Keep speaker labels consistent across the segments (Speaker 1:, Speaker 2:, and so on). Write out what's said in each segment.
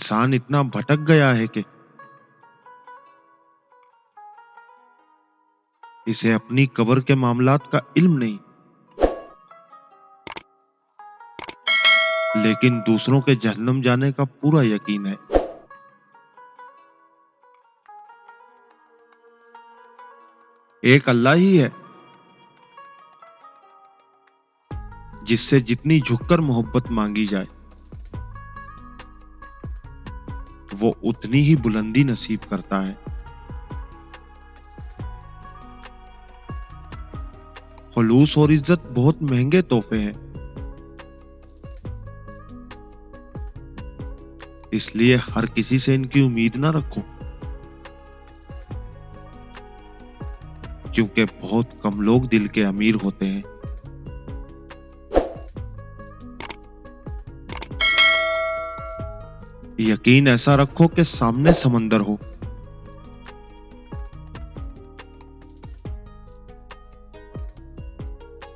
Speaker 1: इंसान इतना भटक गया है कि इसे अपनी कब्र के मामलात का इल्म नहीं, लेकिन दूसरों के जहन्नम जाने का पूरा यकीन है। एक अल्लाह ही है जिससे जितनी झुककर मोहब्बत मांगी जाए वो उतनी ही बुलंदी नसीब करता है। खुलूस और इज्जत बहुत महंगे तोहफे हैं, इसलिए हर किसी से इनकी उम्मीद ना रखो, क्योंकि बहुत कम लोग दिल के अमीर होते हैं। यकीन ऐसा रखो कि सामने समंदर हो,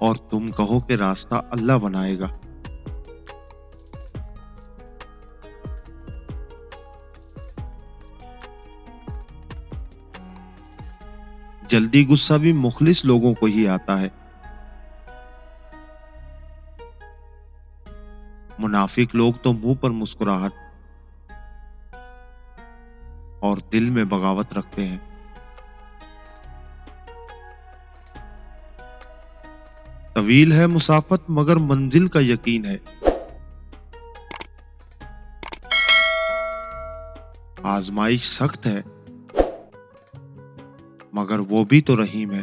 Speaker 1: और तुम कहो कि रास्ता अल्लाह बनाएगा। जल्दी गुस्सा भी मुखलिस लोगों को ही आता है। मुनाफिक लोग तो मुंह पर मुस्कुराहट और दिल में बगावत रखते हैं। तवील है मुसाफत मगर मंजिल का यकीन है। आजमाइश सख्त है मगर वो भी तो रहीम है।